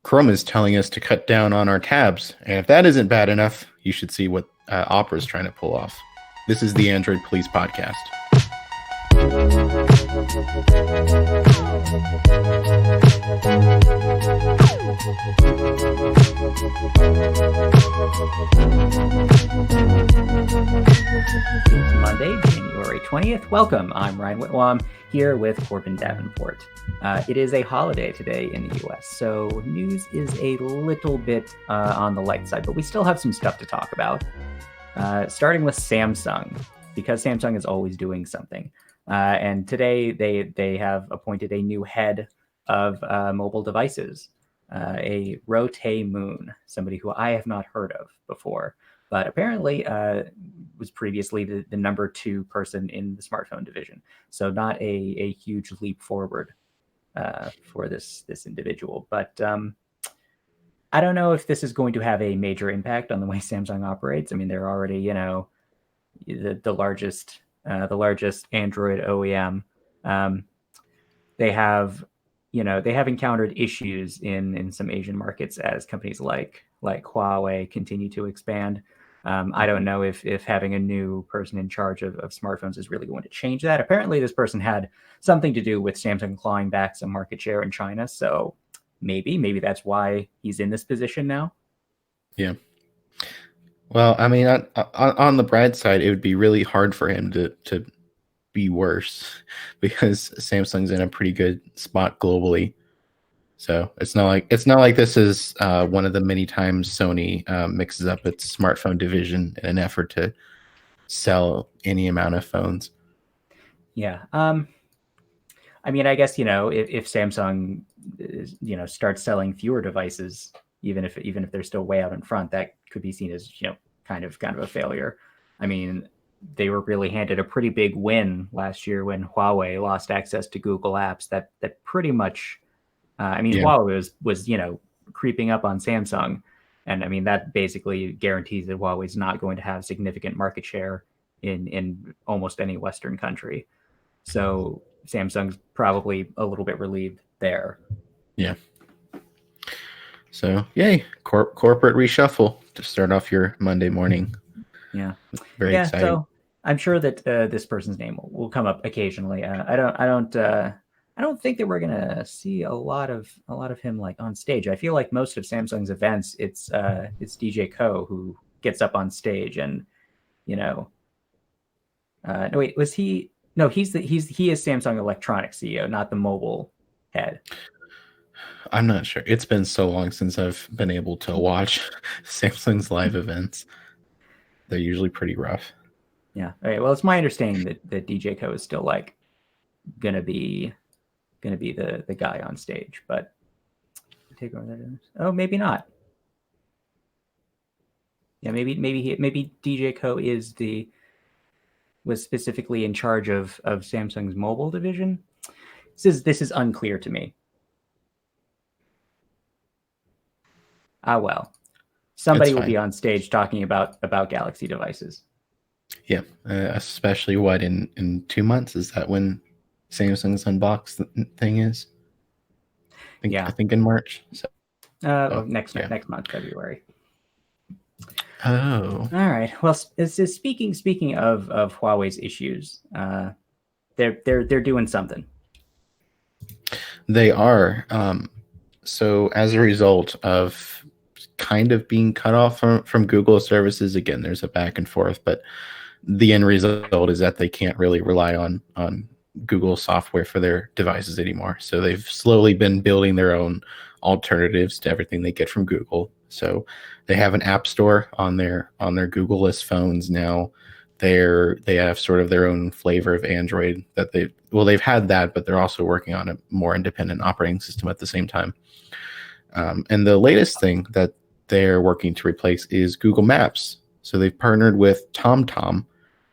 Chrome is telling us to cut down on our tabs. And if that isn't bad enough, you should see what Opera is trying to pull off. This is the Android Police Podcast. It's Monday, January 20th. Welcome. I'm Ryan Whitwam here with Corbin Davenport. It is a holiday today in the US, so news is a little bit on the light side, but we still have some stuff to talk about. Starting with Samsung, because Samsung is always doing something. And today they have appointed a new head of mobile devices, a Rote Moon, somebody who I have not heard of before, but apparently was previously the number 2 person in the smartphone division. So not a huge leap forward for this individual. But I don't know if this is going to have a major impact on the way Samsung operates. I mean, they're already, the largest Android OEM. They have encountered issues in some Asian markets as companies like Huawei continue to expand. I don't know if having a new person in charge of smartphones is really going to change that. Apparently, this person had something to do with Samsung clawing back some market share in China. So maybe that's why he's in this position now. Yeah. Well, I mean, on the bright side, it would be really hard for him to be worse because Samsung's in a pretty good spot globally. So it's not like this is one of the many times Sony mixes up its smartphone division in an effort to sell any amount of phones. Yeah. I mean, I guess if Samsung starts selling fewer devices, even if they're still way out in front, that could be seen as kind of a failure. I mean, they were really handed a pretty big win last year when Huawei lost access to Google Apps. That pretty much. Huawei was creeping up on Samsung, and I mean that basically guarantees that Huawei's not going to have significant market share in almost any Western country. So Samsung's probably a little bit relieved there. Yeah. So yay, corporate reshuffle to start off your Monday morning. Yeah. Very exciting. So I'm sure that this person's name will come up occasionally. I don't think that we're gonna see a lot of him like on stage. I feel like most of Samsung's events, it's DJ Ko who gets up on stage, and no wait, was he? No, he is Samsung Electronics CEO, not the mobile head. I'm not sure. It's been so long since I've been able to watch Samsung's live events. They're usually pretty rough. Yeah. All right. Well, it's my understanding that DJ Ko is still like gonna be the guy on stage, but take over that. Oh, maybe not. Yeah, maybe DJ Ko was specifically in charge of Samsung's mobile division. This is unclear to me. Well, somebody will be on stage talking about Galaxy devices. Yeah, especially in 2 months? Is that when Samsung's unbox thing is? I think in March. So next month, February. Oh, all right. Well, speaking of Huawei's issues, they're doing something. They are. So as a result of kind of being cut off from Google services, again, there's a back and forth, but the end result is that they can't really rely on Google software for their devices anymore. So they've slowly been building their own alternatives to everything they get from Google. So they have an app store on their Google-less phones now. They have sort of their own flavor of Android that they've had that, but they're also working on a more independent operating system at the same time. And the latest thing that they're working to replace is Google Maps. So they've partnered with TomTom,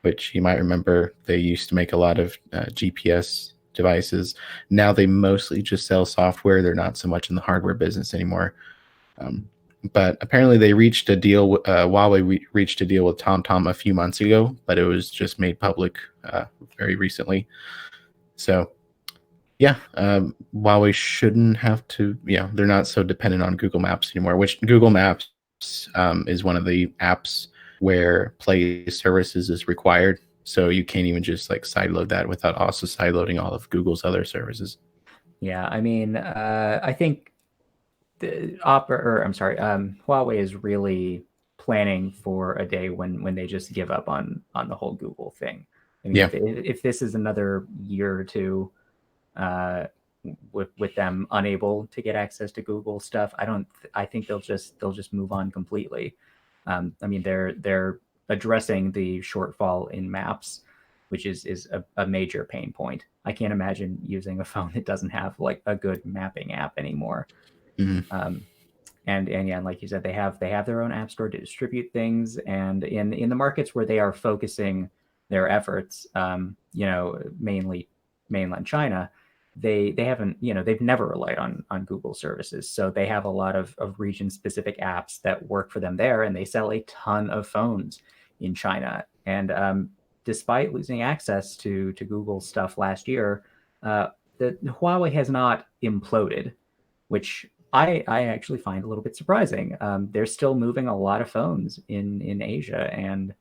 which you might remember they used to make a lot of GPS devices. Now they mostly just sell software. They're not so much in the hardware business anymore. But apparently they reached a deal. Huawei reached a deal with TomTom a few months ago, but it was just made public very recently. So Yeah, Huawei shouldn't have to. Yeah, they're not so dependent on Google Maps anymore. Which Google Maps is one of the apps where Play Services is required, so you can't even just like sideload that without also sideloading all of Google's other services. Yeah, I mean, I think Huawei is really planning for a day when they just give up on the whole Google thing. I mean, Yeah. if this is another year or two uh, with them unable to get access to Google stuff, I think they'll just move on completely. I mean, they're addressing the shortfall in maps, which is a major pain point. I can't imagine using a phone that doesn't have like a good mapping app anymore. Mhm. Um, and yeah, and like you said, they have their own app store to distribute things, and in the markets where they are focusing their efforts, mainly mainland China, they haven't, they've never relied on Google services, so they have a lot of region specific apps that work for them there, and they sell a ton of phones in China, and despite losing access to Google stuff last year, uh, the Huawei has not imploded, which I actually find a little bit surprising. They're still moving a lot of phones in Asia, and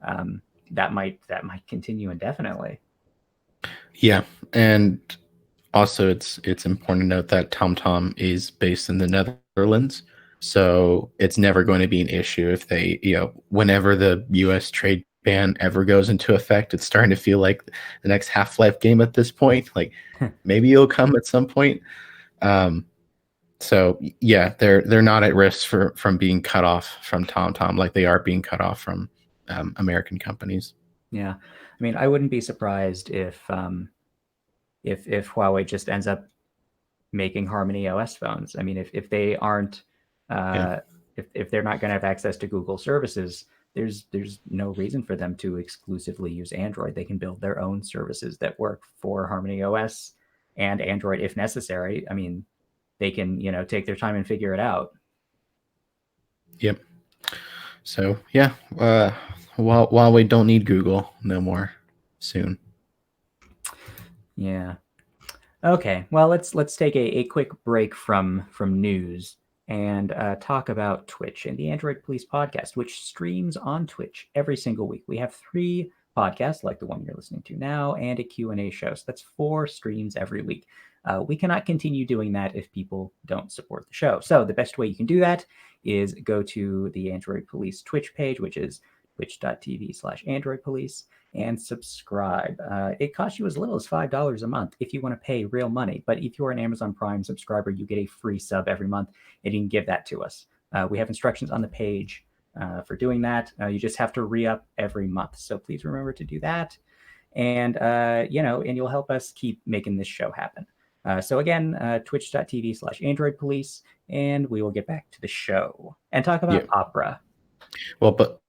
um, that might continue indefinitely. Yeah, and also it's important to note that TomTom is based in the Netherlands, so it's never going to be an issue if they, whenever the U.S. trade ban ever goes into effect. It's starting to feel like the next Half-Life game at this point. Like maybe it'll come at some point. Um, so yeah, they're not at risk from being cut off from TomTom like they are being cut off from American companies. Yeah, I mean, I wouldn't be surprised if Huawei just ends up making Harmony OS phones. I mean, if they aren't Yeah. uh, if they're not going to have access to Google services, there's no reason for them to exclusively use Android. They can build their own services that work for Harmony OS and Android if necessary. I mean, they can take their time and figure it out. Yep. So yeah, while we don't need Google no more soon. Yeah. Okay. Well, let's take a quick break from news and talk about Twitch and the Android Police podcast, which streams on Twitch every single week. We have 3 podcasts like the one you're listening to now and a Q&A show. So that's 4 streams every week. We cannot continue doing that if people don't support the show. So the best way you can do that is go to the Android Police Twitch page, which is twitch.tv/Android Police, and subscribe. It costs you as little as $5 a month if you want to pay real money. But if you're an Amazon Prime subscriber, you get a free sub every month, and you can give that to us. We have instructions on the page for doing that. You just have to re-up every month. So please remember to do that. And, and you'll help us keep making this show happen. So again, twitch.tv/Android Police, and we will get back to the show and talk about Opera. Well, but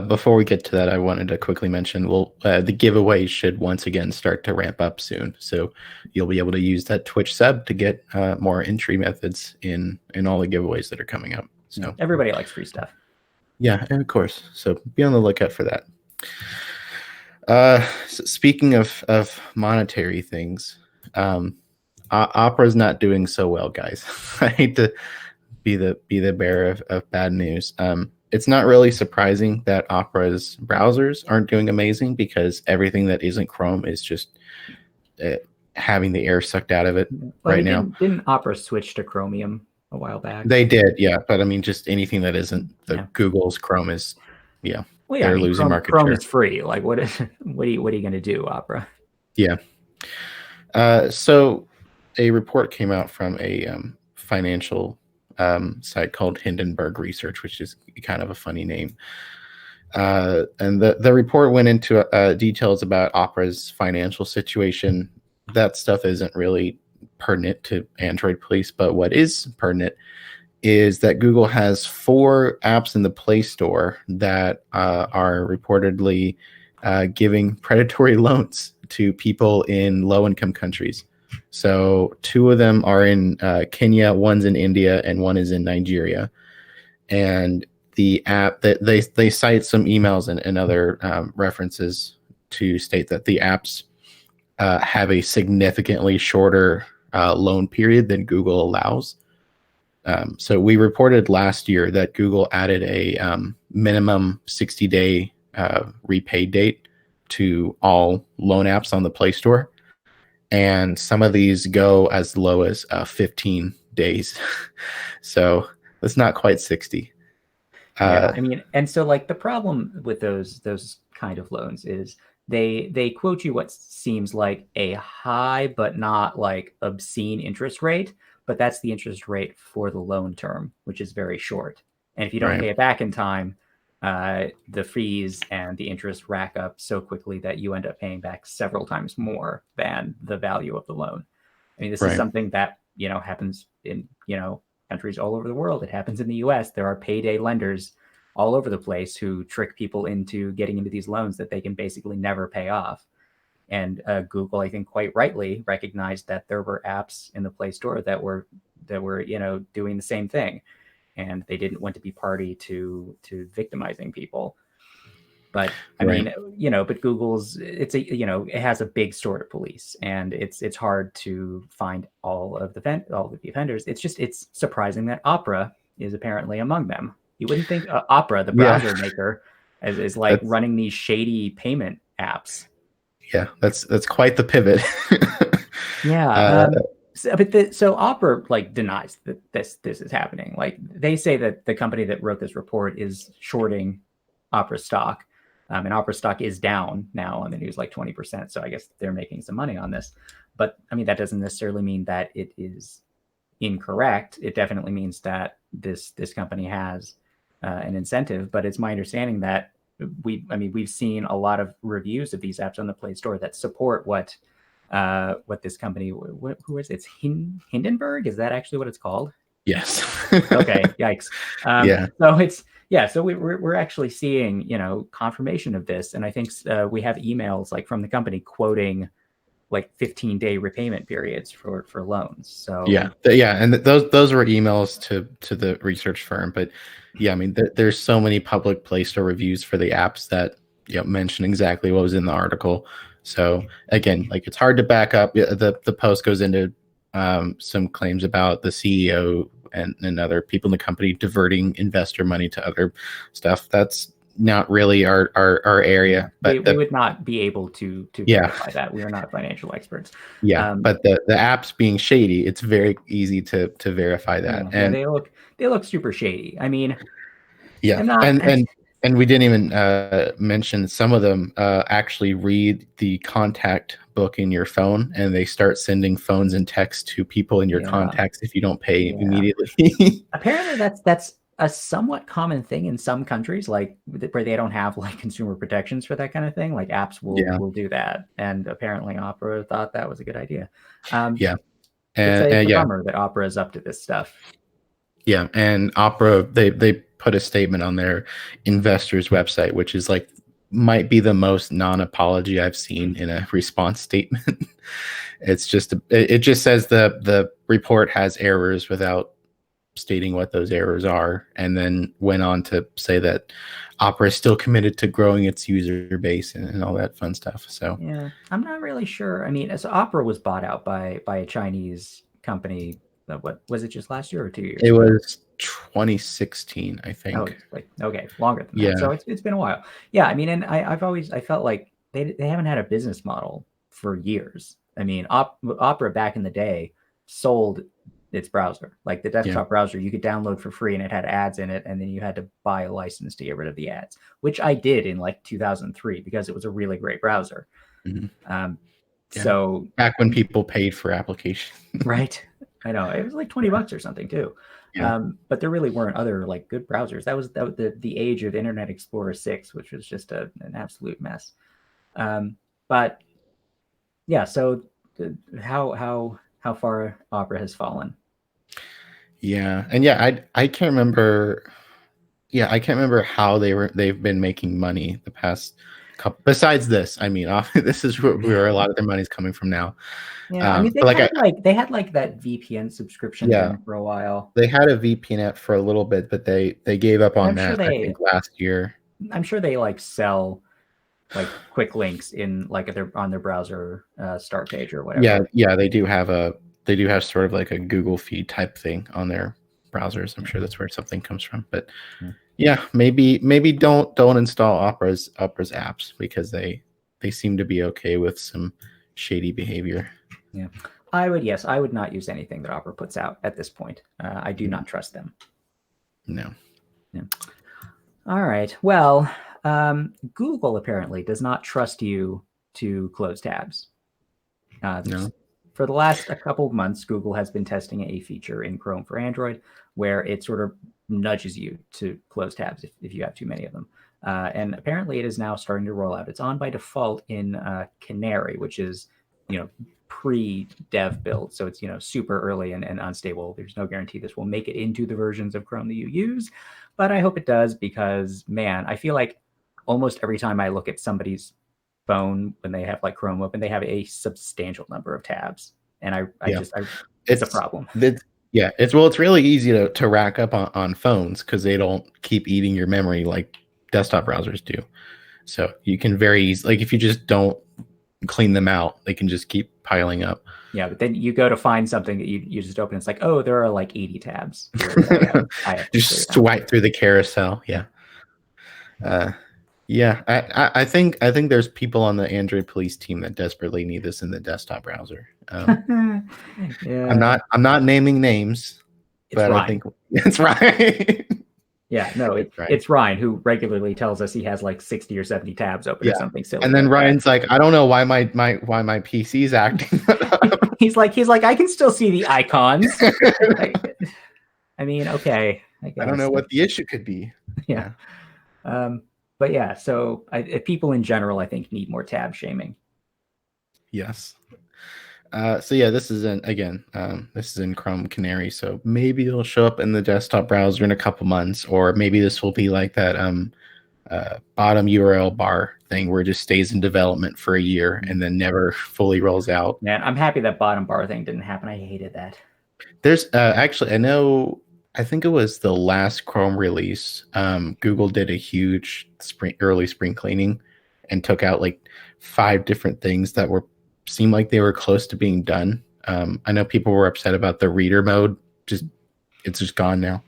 before we get to that, I wanted to quickly mention, the giveaway should once again start to ramp up soon. So you'll be able to use that Twitch sub to get more entry methods in all the giveaways that are coming up. So everybody likes free stuff. Yeah, and of course. So be on the lookout for that. So speaking of monetary things, Opera's not doing so well, guys. I hate to be the bearer of bad news. It's not really surprising that Opera's browsers aren't doing amazing because everything that isn't Chrome is just having the air sucked out of it right now. Didn't Opera switch to Chromium a while back? They did, yeah. But I mean, just anything that isn't Google's Chrome is, Well, they're losing market share. Chrome is free. Like, what are you going to do, Opera? Yeah. So a report came out from a financial site called Hindenburg Research, which is kind of a funny name. And the report went into details about Opera's financial situation. That stuff isn't really pertinent to Android Police, but what is pertinent is that Google has 4 apps in the Play Store that are reportedly giving predatory loans to people in low-income countries. So 2 of them are in Kenya, one's in India, and one is in Nigeria. And the app that they cite some emails and other references to state that the apps have a significantly shorter loan period than Google allows. So we reported last year that Google added a minimum 60-day repay date to all loan apps on the Play Store. And some of these go as low as 15 days. So it's not quite 60. Yeah, I mean, and so like the problem with those kind of loans is they quote you what seems like a high but not like obscene interest rate, but that's the interest rate for the loan term, which is very short. And if you don't Right, pay it back in time, the fees and the interest rack up so quickly that you end up paying back several times more than the value of the loan. I mean, this is right, something that happens in countries all over the world. It happens in the U.S. There are payday lenders all over the place who trick people into getting into these loans that they can basically never pay off. And Google, I think, quite rightly recognized that there were apps in the Play Store that were doing the same thing, and they didn't want to be party to victimizing people. But I right, mean, but Google's it has a big store to police, and it's hard to find all of the offenders. It's surprising that Opera is apparently among them. You wouldn't think Opera, the yeah. browser maker, is like That's running these shady payment apps. yeah, that's quite the pivot. Yeah. uh, So Opera like denies that this is happening. Like they say that the company that wrote this report is shorting Opera stock, and Opera stock is down now on the news like 20%. So I guess they're making some money on this. But I mean that doesn't necessarily mean that it is incorrect. It definitely means that this company has an incentive. But it's my understanding that we've seen a lot of reviews of these apps on the Play Store that support what this company, who is it? It's Hindenburg. Is that actually what it's called? yes. Okay, yikes. Yeah. So it's yeah. So we're actually seeing confirmation of this, and I think we have emails like from the company quoting like 15-day repayment periods for loans. Yeah, So and those were emails to the research firm, but yeah, I mean, there's so many public Play Store reviews for the apps that mention exactly what was in the article. So again, like it's hard to back up. Yeah, the post goes into some claims about the CEO and other people in the company diverting investor money to other stuff. That's not really our yeah, area, but we would not be able to yeah, verify that. We are not financial experts. yeah, Um, but the apps being shady, it's very easy to verify that. yeah, And they look super shady. I mean, yeah, I'm not. and we didn't even mention some of them actually read the contact book in your phone, and they start sending phones and texts to people in your Yeah, contacts if you don't pay yeah. immediately. Apparently, that's a somewhat common thing in some countries, like where they don't have like consumer protections for that kind of thing. Like apps will Yeah, will do that, and apparently Opera thought that was a good idea. Um, yeah, it's a, and it's a yeah, bummer that Opera is up to this stuff. yeah, and Opera they put a statement on their investors website, which is like might be the most non-apology I've seen in a response statement. It's just it just says the report has errors without stating what those errors are, and then went on to say that Opera is still committed to growing its user base and all that fun stuff. So Yeah, I'm not really sure. I mean, as Opera was bought out by a Chinese company. What was it? Just last year or 2 years it ago? was 2016, I Oh, think. it's like okay, longer than that. So Yeah, it's been a while. Yeah, I mean, and I felt like they haven't had a business model for years. I mean, Opera back in the day sold its browser, like the yeah, desktop browser, you could download for free, and it had ads in it, and then you had to buy a license to get rid of the ads, which I did in like 2003 because it was a really great browser. mhm, Um, yeah. so Back when people paid for application. right, I know it was like $20 or something too. Yeah, But there really weren't other like good browsers. That was the age of Internet Explorer 6, which was just an absolute mess. Um, but yeah, so how far Opera has fallen. yeah, and yeah, I can't remember. Yeah, I can't remember how they've been making money the past couple. Besides this, I mean, this is where a lot of their money's coming from now. Yeah, I mean But like they had like that VPN subscription yeah, thing for a while. they had a VPN app for a little bit, but they gave up And on that. I think last year. I'm sure they like sell. like quick links in like on their browser start page or whatever. Yeah, they do have sort of like a Google feed type thing on their browsers. I'm sure that's where something comes from. But yeah, maybe don't install Opera's apps because they seem to be okay with some shady behavior. Yeah, I would not use anything that Opera puts out at this point. I do not trust them. No. Yeah. All right. Well, Google apparently does not trust you to close tabs. No. For the last a couple of months, Google has been testing a feature in Chrome for Android where it sort of nudges you to close tabs if you have too many of them. And apparently it is now starting to roll out. It's on by default in Canary, which is, pre-dev build. So it's, super early and unstable. There's no guarantee this will make it into the versions of Chrome that you use, but I hope it does because, man, I feel like almost every time I look at somebody's phone when they have like Chrome open, they have a substantial number of tabs. And it's a problem. It's really easy to rack up on phones because they don't keep eating your memory like desktop browsers do. So you can very easily, like if you just don't clean them out, they can just keep piling up. Yeah, but then you go to find something that you just open. It's like, oh, there are like 80 tabs. I have just swipe through the carousel. Yeah. I think there's people on the Android police team that desperately need this in the desktop browser. Yeah. I'm not naming names, but Ryan. I think it's right. Yeah, no, it's Ryan who regularly tells us he has like 60 or 70 tabs open or something silly. And then Ryan's like, I don't know why my PC's acting up. he's like, I can still see the icons. I mean, okay. I don't know what the issue could be. Yeah. But yeah, so people in general, I think, need more tab shaming. Yes. So yeah, this is in Chrome Canary, so maybe it'll show up in the desktop browser in a couple months, or maybe this will be like that bottom URL bar thing where it just stays in development for a year and then never fully rolls out. Man, I'm happy that bottom bar thing didn't happen. I hated that. There's actually, I think it was the last Chrome release. Google did a huge early spring cleaning and took out like 5 different things that seemed like they were close to being done. I know people were upset about the reader mode. It's just gone now.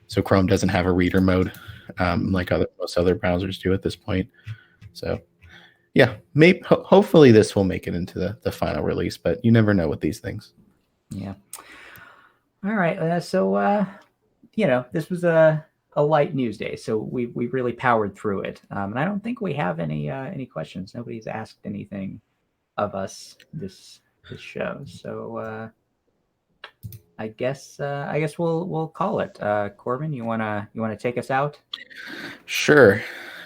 So Chrome doesn't have a reader mode like most other browsers do at this point. So yeah, hopefully this will make it into the final release, but you never know with these things. Yeah. All right. So this was a light news day, so we really powered through it. And I don't think we have any questions. Nobody's asked anything of us this show, so I guess we'll call it. Corbin, you wanna take us out? Sure.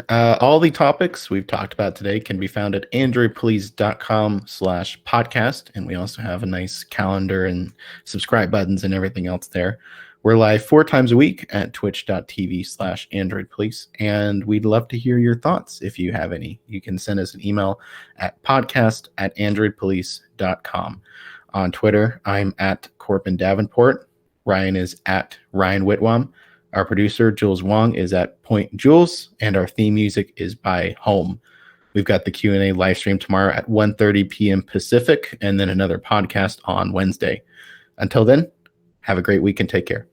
All the topics we've talked about today can be found at androidpolice.com/podcast, and we also have a nice calendar and subscribe buttons and everything else there. We're live 4 times a week at twitch.tv/androidpolice, and we'd love to hear your thoughts if you have any. You can send us an email at podcast@androidpolice.com. On Twitter, I'm at Corbin Davenport. Ryan is at Ryan Whitwam. Our producer, Jules Wong, is at Point Jules, and our theme music is by Home. We've got the Q&A live stream tomorrow at 1:30 p.m. Pacific, and then another podcast on Wednesday. Until then, have a great week and take care.